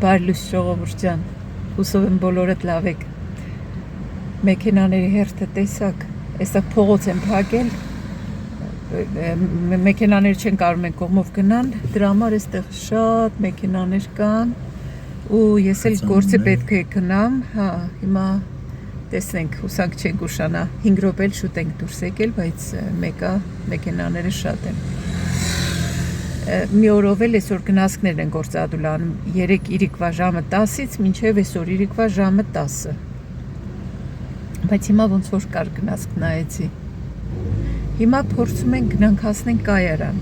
Բարլուս ժողովուրդ հուսով եմ բոլորդ լավ եք մեքենաների հերթը տեսակ այստեղ փողոց են փակել մեքենաներ չեն կարող են կողմով գնան դրա համար այստեղ շատ մեքենաներ կան ու ես էլ գործի պետք է գնամ հա հիմա տեսնենք հուսանք չենք ուշանա 5 րոպե էլ շուտ ենք դուրս եկել բայց մեկա մեքենաները շատ են մի օրով էլ այսօր գնացքներ են գործադուլ անում 3 իրիկվա ժամը 10-ից մինչև այսօր իրիկվա ժամը 10-ը բայց հիմա ոնց որ կար գնացք նայեցի հիմա փորձում ենք գնանք հասնենք կայարան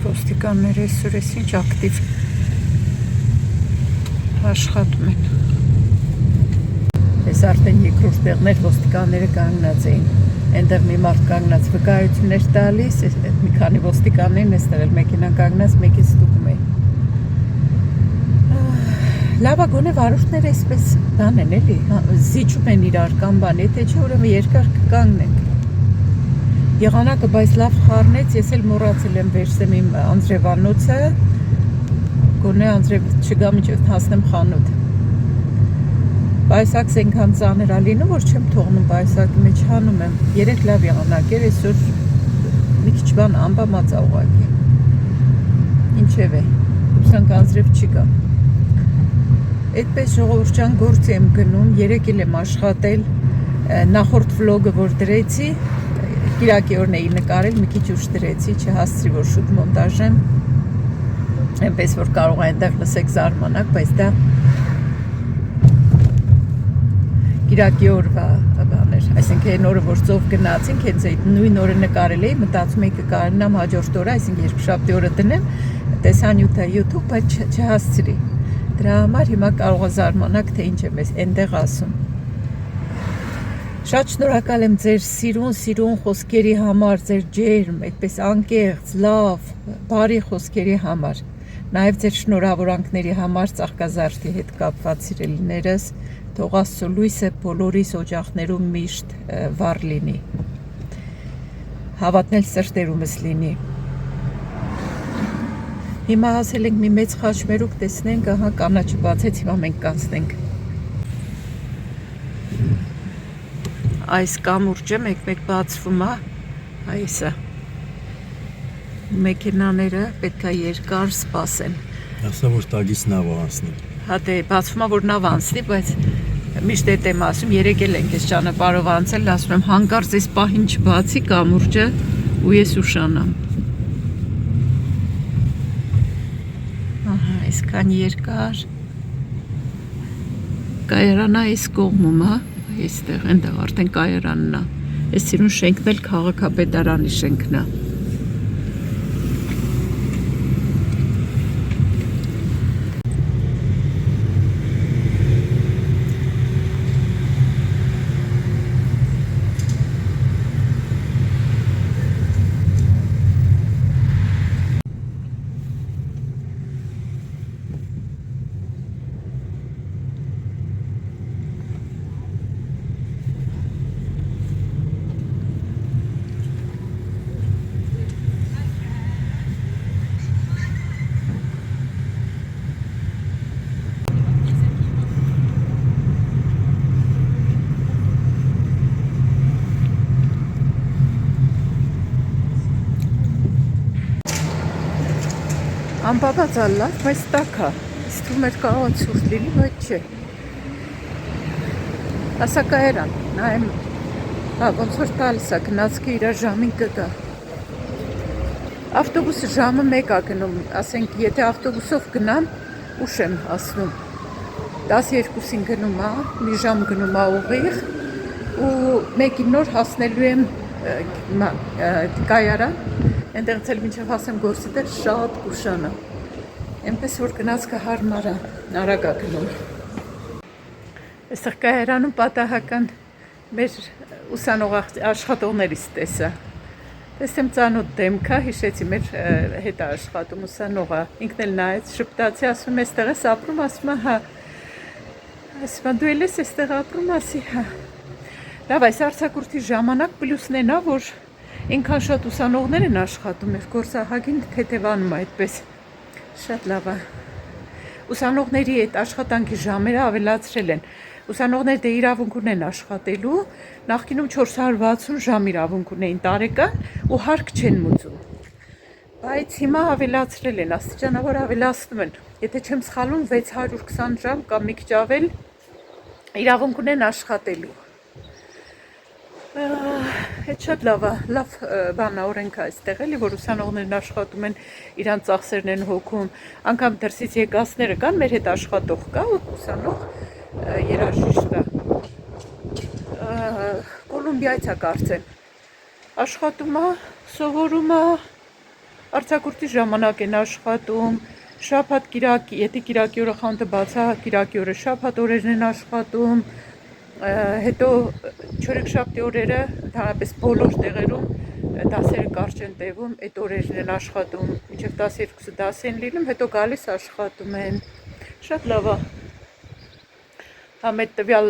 ոստիկանները այսօր ինչ ակտիվ աշխատում են այս արդեն երկրորդ տեղներ ոստիկանները կանգնած էին այնտեղ մի մարդ կանգնած վկայություններ տալիս մի քանի ոստիկաններն այստեղ էլ մեքենան կանգնած մեկից ստուգում էին լավա գոնե վարորդները այսպես բան են էլի զիջում են իրար կամ բան եթե չէ ուրեմն երկար կկանգնենք Եղանակը բայց լավ խառնեց, ես էլ մոռացել եմ վերցեմ իմ անձրևանոցը, գոնե անձրև չգա մինչև հասնեմ խանութ։ Բայսակս այնքան ծանր ա լինում, որ չեմ թողնում բայսակի մեջ հանում եմ։ Երեք լավ եղանակ էր, այսօր մի քիչ բան անբամած ա ուղղակի։ Ինչև է, հուսանք անձրև չկա։ Այդպես ժողովուրդ ջան գործի եմ գնում, երեք էլ եմ աշխատել, նախորդ վլոգը որ դրեցի Կիրակի օրն էի նկարել, մի քիչ ուշ դրեցի, չհասցրի, որ շուտ մոնտաժեմ, այնպես որ կարող է այնտեղ լսեք զարմանաք, բայց դա Կիրակի օրվա բաներ, այսինքն այն օրը, որ ծով գնացինք, հենց այդ նույն օրը նկարել էի, մտածում էի կկարողանամ հաջորդ օրը, այսինքն երկշաբթի օրը դնեմ, տեսա YouTube, բայց չհասցրի։ Դրա համար հիմա կարող է զարմանաք, թե ինչ եմ այնտեղ ասում։ Շատ շնորհակալ եմ ձեր սիրուն խոսքերի համար, ձեր ջերմ, այդպես անկեղծ, լավ, բարի խոսքերի համար, նաև ձեր շնորհավորանքների համար ծաղկազարդի հետ կապված սիրելիներս, թող Աստծո լույսը բոլորիս օջախներում միշտ վառ լինի, հավատն էլ սրտերումս լինի։ Հիմա հասել ենք մի մեծ խաչմերուկ, տեսնենք, ահա կանաչը բացեց, հիմա մենք կանցնենք։ Այս կամուրջը մեկ-մեկ բացվում է, այսը, մեքենաները պետք է երկար սպասեն։ Ասա, որ տագից նավ անցնի։ Հա դե, բացվում է, որ նավ անցնի, բայց միշտ էդ եմ ասում, երեկել ենք այս ճանապարհով անցել, ասում եմ, հանկարծ այս պահին չբացի կամուրջը ու ես ուշանամ։ Ահա, այսքան երկար։ Կայարանա այս կողմում, հա։ Այստեղ այնտեղ արդեն կայարանն է։ Այս սիրուն շենքն էլ քաղաքապետարանի շենքն է։ Անբաված ալլավ, բայց տակա, իստում էր կարող ցուրտ լինի, բայց չէ։ Ասա կայարան, նայեմ, հա, ոնց որ տալիս է, գնացքը իր ժամին կգա։ Ավտոբուսը ժամը 1 է գնում, ասենք, եթե ավտոբուսով գնամ, ուշ եմ հասնում։ 12-ին գնում է, մի ժամ գնում է ուղիղ, ու 1-ին նոր հասնելու եմ կայարան, այնտեղից էլ մինչև հասեմ գործի դեր շատ կուշանա։ Այնպես որ գնացքը հարմար է, արագ է գնում։ Այստեղ կայարանում պատահական մեր ուսանող աշխատողներից տեսա։ Տեսեմ ծանոթ դեմքա, հիշեցի մեր հետ աշխատում ուսանողը, ինքն էլ նայեց, շպտացի, ասում էստեղ ես ապրում, ասում հա, ասում դու էլ ես էստեղ ապրում, ասի հա։ Լավ, այս արձակուրդի ժամանակ պլյուսն են, որ ինքան շատ ուսանողներ են աշխատում, եւ գործահագին թեթևանում է այդպես, շատ լավ է։ Ուսանողների այդ աշխատանքի ժամերը ավելացրել են։ Ուսանողները դե իրավունք ունեն աշխատելու, նախկինում 460 ժամ իրավունք ունեին տարեկան ու հարկ չեն մուծում։ Բայց հիմա ավելացրել են, աստիճանավոր ավելացնում են։ Եթե չեմ սխալվում 620 ժամ կամ մի քիչ ավել իրավունք ունեն աշխատելու։ Այդ շատ լավ է, լավ բան է, օրենք է այստեղ էլի, որ ուսանողներն աշխատում են, իրանց ծախսերն են հոգում, անգամ դրսից եկածները կան, մեր հետ աշխատող կա, ուսանող երաժիշտ է, Կոլումբիայից է կարծեմ, աշխատում է, սովորում է, արձակուրդի ժամանակ են աշխատում, շաբաթ կիրակ, եթե կիրակի օրը խանութը բաց է, կիրակի օրը շաբաթ օրերն են աշխատում, հետո չորեքշաբթի օրերը ընդհանրապես բոլոր տեղերում դասերը կարճ են տևում, այդ օրերն են աշխատում, մինչև 12-ը դաս են լինում, հետո գալիս աշխատում են, շատ լավ է։ Համ այդ տվյալ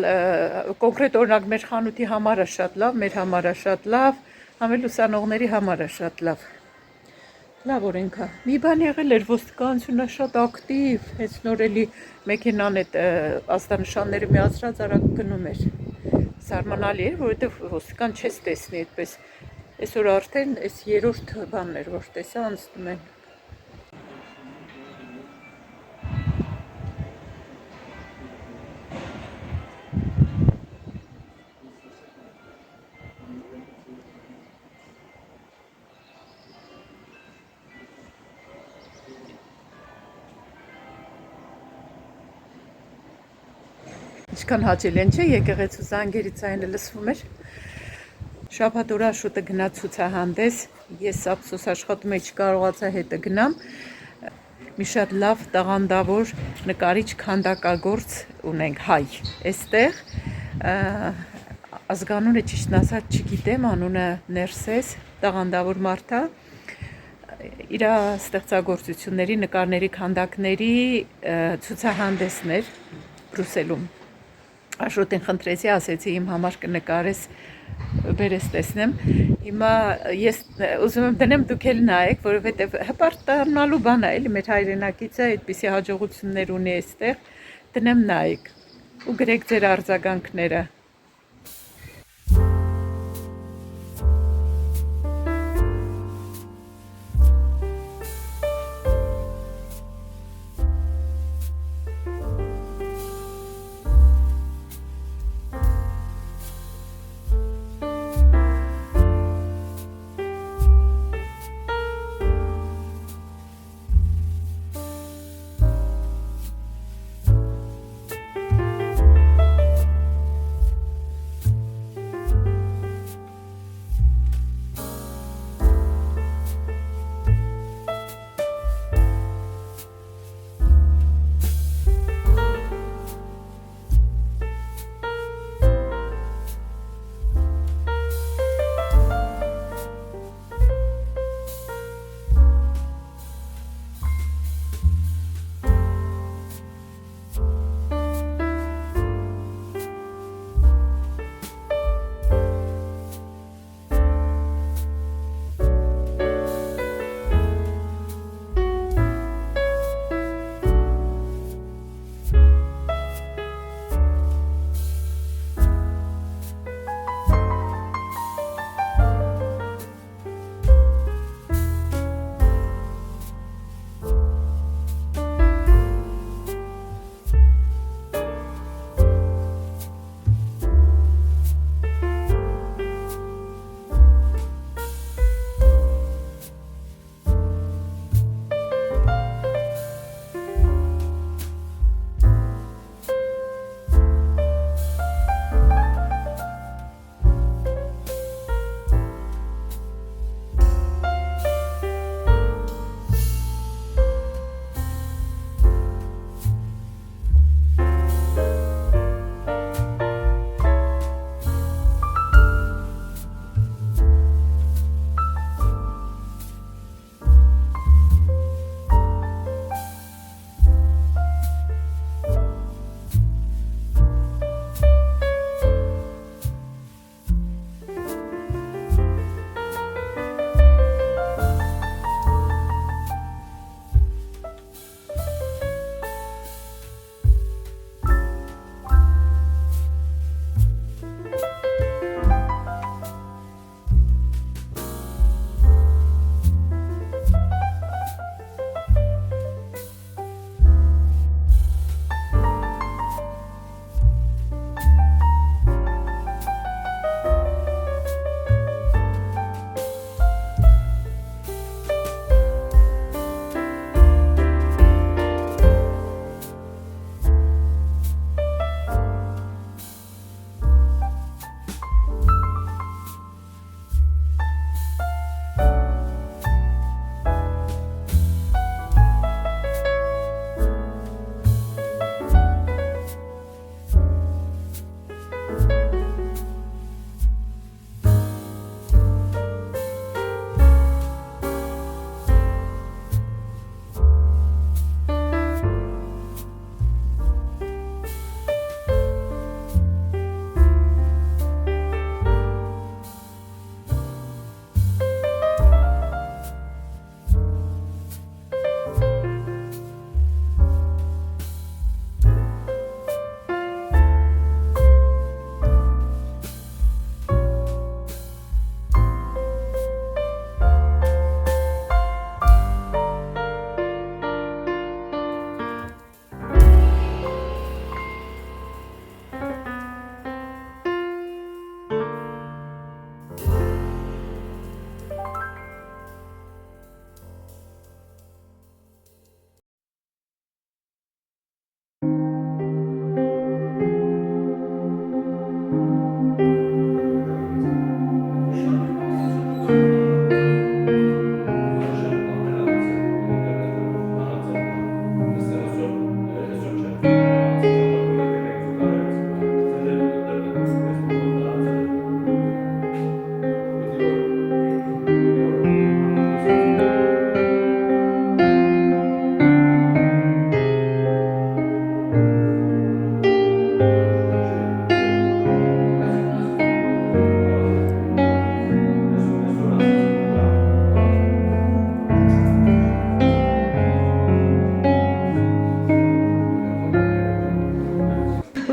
կոնկրետ օրինակ մեր խանութի համար է շատ լավ, մեր համար է շատ լավ, համ էլ ուսանողների համար է շատ լավ։ Լավ օրենք է։ Մի բան եղել էր, ոստիկանությունը շատ ակտիվ, հենց նոր էլի մեքենան այդ ազդանշանները միացրած արագ գնում էր։ Զարմանալի էր, որովհետև ոստիկան չես տեսնի այդպես։ Այսօր արդեն այս երրորդ բանն էր, որ տեսա անցնում են։ Ինչքան հաճելի են, չէ, եկեղեցու զանգերի ձայնը լսվում էր։ Շաբաթ օրը Աշոտը գնաց ցուցահանդես, ես ափսոս աշխատում էի, չկարողացա հետը գնամ։ Մի շատ լավ տաղանդավոր նկարիչ քանդակագործ ունենք հայ։ Այստեղ ազգանունը ճիշտն ասած չգիտեմ, անունը Ներսես, տաղանդավոր մարդ է։ Իր ստեղծագործությունների, նկարների, քանդակների ցուցահանդեսն էր Բրյուսելում։ Աշոտին խնդրեցի, ասեցի իմ համար կնկարես, բերես տեսնեմ։ Հիմա ես ուզում եմ դնեմ, դուք էլ նայեք, որովհետև հպարտանալու բան է, էլի մեր հայրենակիցը այդպիսի հաջողություններ ունի այստեղ, դնեմ նայեք ու գրեք ձեր արձագանքները։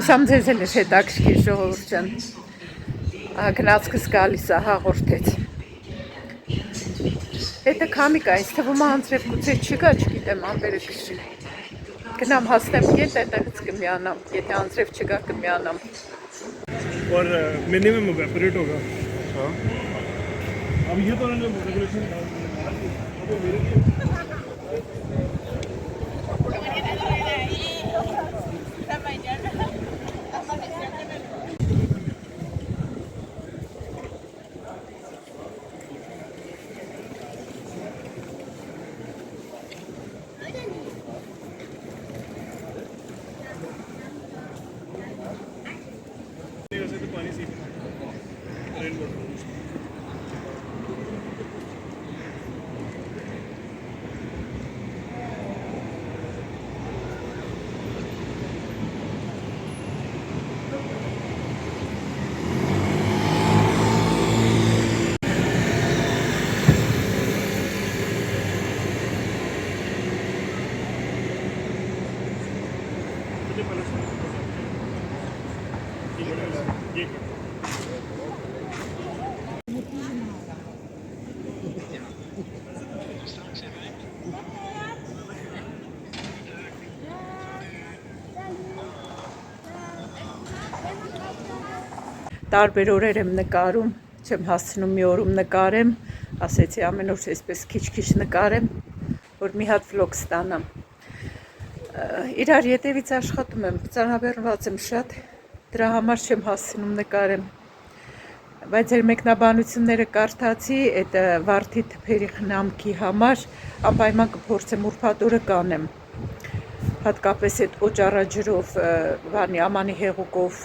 Հուսամ ձեզ էլ էր հետաքրքիր ժողովուրդ ջան։ Գնացքս գալիս է հաղորդեց։ Հետը քամիկա, ինձ թվում է անձրև գուցե չկա, չգիտեմ, ամպերը կշի։ Գնամ հասնեմ ետ, այդտեղից կմիանամ, եթե անձրև չկա կմիանամ։ और minimum evaporate होगा। हाँ अब ये तो रेगुलेशन पानी सी रेन वाटर Տարբեր օրեր եմ նկարում, չեմ հասցնում մի օրում նկարեմ, ասեցի ամեն օր այսպես քիչ-քիչ նկարեմ, որ մի հատ վլոգ ստանամ։ Իրար ետևից աշխատում եմ, ծանրաբեռնված եմ շատ, դրա համար չեմ հասցնում նկարեմ։ Բայց ձեր մեկնաբանությունները կարդացի, այդ վարդի թփերի խնամքի համար անպայման կփորձեմ ուրբաթ օրը կանեմ։ Հատկապես այդ օճառաջրով, բանի ամանի հեղուկով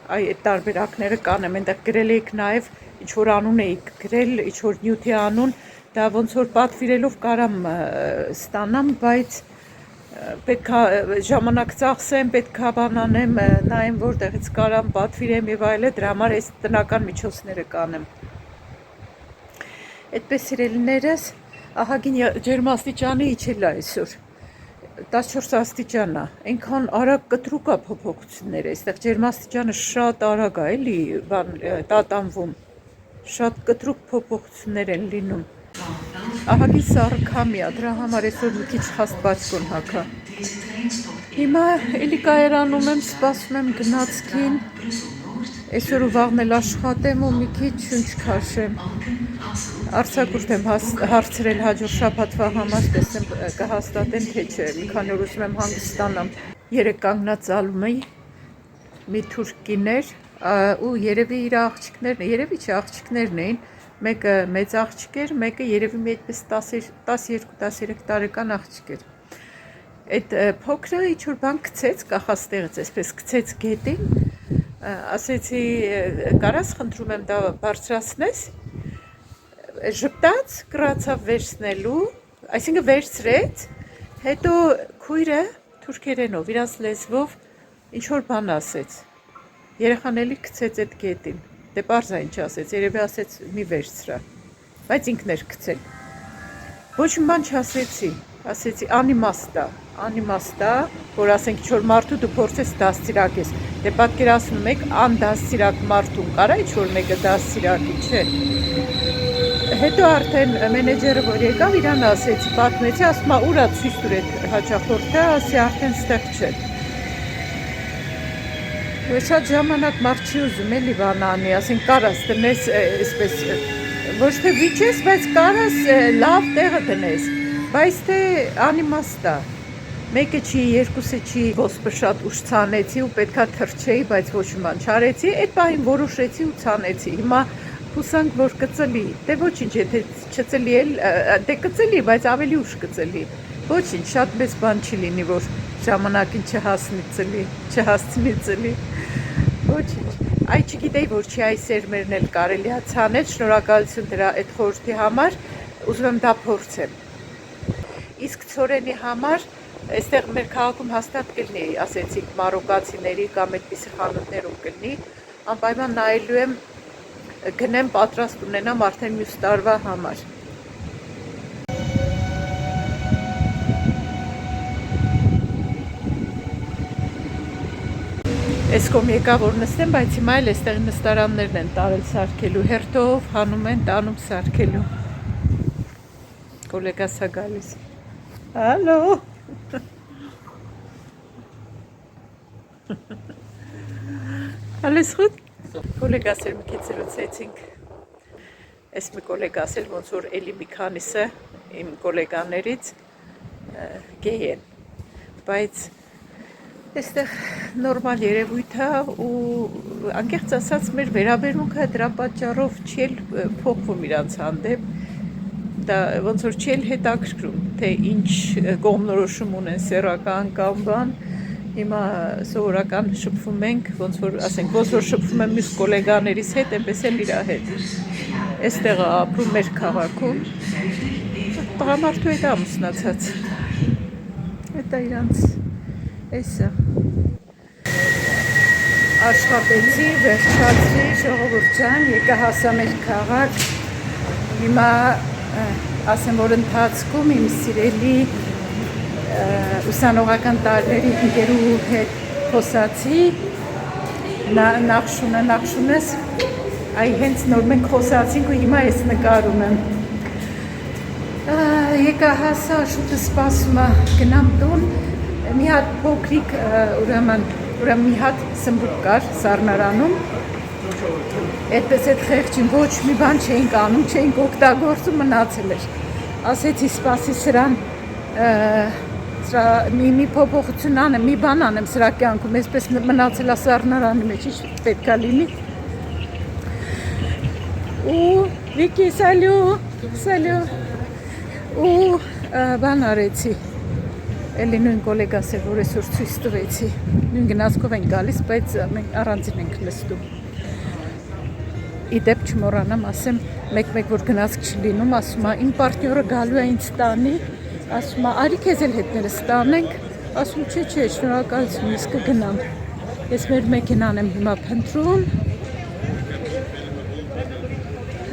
այդ տարբերակները կանեմ, այնտեղ գրել էիք նաև ինչ որ անուն էիք գրել, ինչ որ նյութի անուն, դա ոնց որ պատվիրելով կարամ ստանամ, բայց պետք է ժամանակ ծախսեմ, պետք է բանանեմ, նայեմ որտեղից կարամ պատվիրեմ եւ այլը, դրա համար այս տնական միջոցները կանեմ։ Այդպես սիրելիներս, ահագին ջերմաստիճանը իջել է այսօր։ 14 աստիճան է, այնքան արագ կտրուկ է փոփոխությունները, այստեղ ջերմաստիճանը շատ արագ է, էլի, տատանվում, շատ կտրուկ փոփոխություններ են լինում։ Ահագին սառը քամի է, դրա համար այսօր մի քիչ հաստ բաճկոն հագա։ Հիմա էլի կայարանում եմ, սպասում եմ գնացքին, այսօր ու վաղն էլ աշխատեմ ու մի քիչ շունչ քաշեմ։ Արձակուրդ եմ հարցրել հաջորդ շաբաթվա համար, տեսնեմ կհաստատեն թե չէ, մի քանի օր ուզում եմ հանգստանամ։ Երեք կանգնած ալում էի, մի թուրք կիներ ու երևի իր աղջիկներն, երևի չէ աղջիկներն էին, մեկը մեծ աղջիկ էր, մեկը երևի մի այդպես 12-13 տարեկան աղջիկ էր։ Այդ փոքրը ինչ որ բան գցեց կախաստեղից, այսպես գցեց գետին, ասեցի կարաս խնդրում եմ դա բարձրացնես, ժպտաց, կրացավ վերցնելու, այսինքն վերցրեց, հետո քույրը թուրքերենով, իրանց լեզվով ինչ որ բան ասեց, երեխան էլի գցեց այդ գետին, դե պարզ է ինչ ասեց, երևի ասեց մի վերցրա, բայց ինքն էր գցել, ոչ մի բան չասեցի, ասեցի անիմաստ է, որ ասենք ինչ որ մարդու դու փորձես դաստիարակես, դե պատկերացնում եք անդաստիարակ մարդուն կարա ինչ որ մեկը դաստիարակի, չէ։ Հետո արդեն մենեջերը որ եկավ իրան ասեցի, պատմեցի, ասում է ուրա ցույց տուր այդ հաճախորդը, ասի արդեն ստեղ չէ։ Շատ ժամանակ մարդ չի ուզում էլի բան անի, ասենք կարաս դնես այսպես, ոչ թե վիճես, բայց կարաս լավ տեղը դնես, բայց թե անիմաստ է։ Մեկը չի, երկուսը չի, ոսպը շատ ուշ ցանեցի ու պետքա թրջեի, բայց ոչ մի բան չարեցի, այդ պահին որոշեցի ու ցանեցի։ Հիմա հուսանք որ կծլի, դե ոչինչ, եթե չծլի էլ, դե կծլի, բայց ավելի ուշ կծլի, ոչինչ, շատ մեծ բան չի լինի, որ ժամանակին չհասցնի ծլի, ոչինչ, այ չգիտեի, որ չի այս սերմերն էլ կարելի է ցանել, շնորհակալություն դրա այդ խորհրդի համար, ուզում եմ դա փորձեմ, իսկ ցորենի համար, այստեղ մեր քաղաքում հաստատ կլինի, ասեցիք, մարոկացիների կամ այդպիսի խանութներում կլինի, անպայման նայելու եմ գնեմ պատրաստ ունենամ արդեն մյուս տարվա համար։ Այս կողմ եկա որ նստեմ, բայց հիմա էլ այստեղ նստարաններն են տարել սարքելու, հերթով հանում են տանում սարքելու։ Գոլեգաս է գալիս։ Հալո։ Alles goed? Գոլեգաս էլ մի քիչ զրուցեցինք։ Այս մի գոլեգաս էլ ոնց որ էլի մի քանիսը իմ գոլեգաներից գեյ են, բայց այստեղ նորմալ երևույթ է ու անկեղծ ասած մեր վերաբերմունքը դրա պատճառով չի փոխվում իրանց հանդեպ, դա ոնց որ չի հետաքրքրում, թե ինչ կողմնորոշում ունեն սեռական կամ բան, հիմա սովորական շփվում ենք, ոնց որ ասենք, ոնց որ շփվում եմ մյուս գոլեգաներիս հետ, այնպես էլ իրա հետ, այստեղ ապրում մեր քաղաքում, տղամարդու հետ ամուսնացած, դա իրանց Էսա աշխատեցի, վերջացրի, ժողովուրդ ջան, եկա հասա մեր քաղաք, հիմա ասեմ, որ ընթացքում իմ սիրելի ուսանողական տարիների ընկերուհու հետ խոսացի, նախշունես, այ հենց նոր մենք խոսացինք ու հիմա ես նկարում եմ։ Եկա հասա, շուտը սպասում գնամ տուն, մի հատ փոքրիկ ուրեմն մի հատ սմբուկ կար սառնարանում, այդպես այդ խեղճին ոչ մի բան չէինք անում, չէինք օգտագործում, մնացել էր, ասեցի սպասի սրան, մի փոփոխություն անեմ, մի բան անեմ սրա կյանքում, այսպես մնացել է սառնարանի մեջ, ինչ պետք է լինի, ու Վիկի, սալյու, ու բան արեցի, էլի նույն գոլեգաս էր, որ այսօր ցույց տվեցի, նույն գնացքով ենք գալիս, բայց մենք առանձին ենք նստում։ Իդեպ չմոռանամ, ասեմ, մեկ-մեկ որ գնացք չլինում, ասում է, իմ պարտնյորը գալու է ինձ տանի, ասում է, արի քեզ էլ հետներս տանենք, ասում չէ, շնորհակալություն, ես կգնամ։ Ես մեր մեքենան եմ հիմա փնտրում։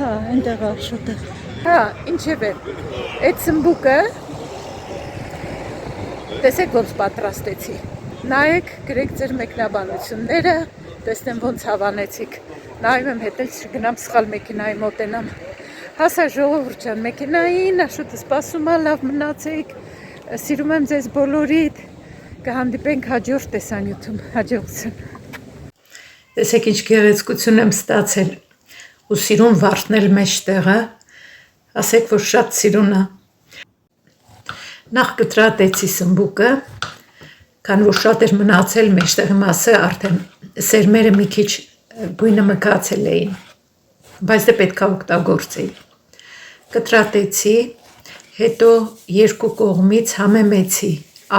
Հա, այնտեղ շուտով։ Հա, ինչևէ, այդ սմբուկը տեսեք ոնց պատրաստեցի, նայեք, գրեք ձեր մեկնաբանությունները, տեսնեմ ոնց հավանեցիք, նայում եմ հետել չգնամ սխալ մեքենայի մոտենամ, հասա ժողովուրդ ջան մեքենային, շուտը սպասում է, լավ մնացեք, սիրում եմ ձեզ բոլորիդ, կհանդիպենք հաջորդ տեսանյութում, հաջողություն։ Տեսեք ինչ գեղեցկություն եմ ստացել, ու սիրուն վարդնել մեջտեղը, ասեք որ շատ սիրուն է։ Նախ կտրատեցի սմբուկը, քան որ շատ էր մնացել մեջտեղի մասը արդեն սերմերը մի քիչ գույնը մկացել էին, բայց դե պետք է օգտագործեի։ Կտրատեցի, հետո երկու կողմից համեմեցի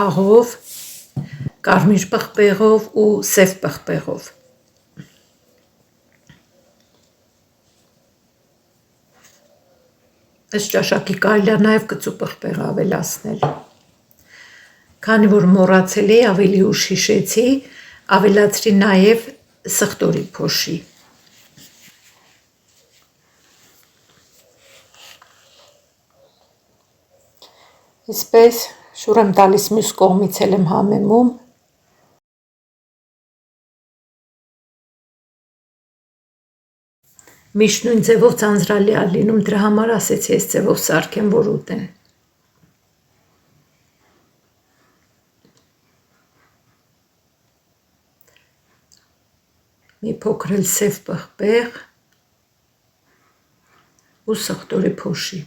աղով, կարմիր պղպեղով ու սև պղպեղով։ Այս ճաշակի կարելի է նաև կծու պղպեղ ավելացնել։ Քանի որ մոռացել էի, ավելի ուշ հիշեցի, ավելացրի նաև սխտորի փոշի։ Այսպես շուռ եմ տալիս մյուս կողմից էլ եմ համեմում։ Միշտ նույն ձևով ձանձրալի է լինում, դրա համար ասեցի այս ձևով սարքեմ, որ ուտեն։ Մի փոքր էլ սև պղպեղ ու սխտորի փոշի։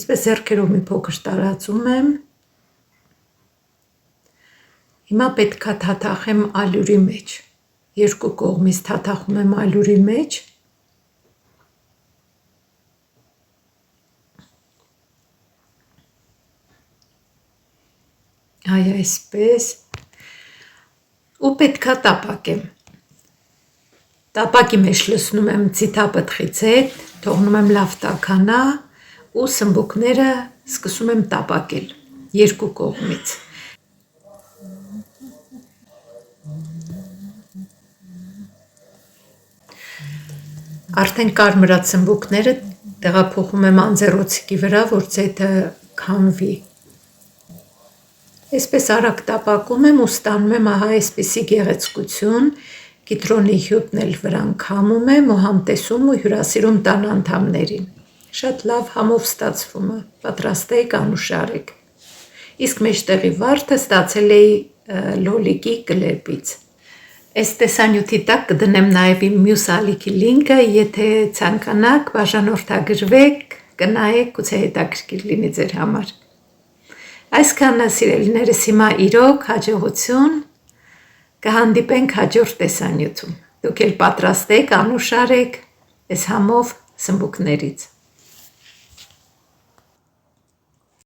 Այսպես ձեռքերով մի փոքր տարածում եմ։ Հիմա պետք է թաթախեմ ալյուրի մեջ։ Երկու կողմից թաթախում եմ ալյուրի մեջ։ Այ այսպես։ Ու պետք է տապակեմ։ Տապակի մեջ լցնում եմ ձիթապտղից հետ, թողնում եմ լավ տաքանա ու սմբուկները սկսում եմ տապակել երկու կողմից։ Արդեն կարմրած սմբուկները տեղափոխում եմ անձեռոցիկի վրա, որ ձեթը քամվի։ Այսպես արագ տապակում եմ ու ստանում եմ ահա այսպիսի գեղեցկություն, կիտրոնի հյութն էլ վրան քամում եմ ու համտեսում ու հյուրասիրում տան անդամներին։ Շատ լավ համով ստացվում է, պատրաստեք անուշարեք։ Իսկ մեջտեղի վարդը ստացել էի լոլիկի կլեպից։ Այս տեսանյութի տակ կդնեմ նաև իմ մյուս ալիքի լինկը, եթե ցանկանաք, բաժանորդագրվեք, կնայեք, գուցե հետաքրքիր լինի ձեր համար։ Այսքանը սիրելիներս հիմա իրոք հաջողություն, կհանդիպենք հաջորդ տեսանյութում։ Դուք էլ պատրաստեք, անուշարեք այս համով սմբուկներից։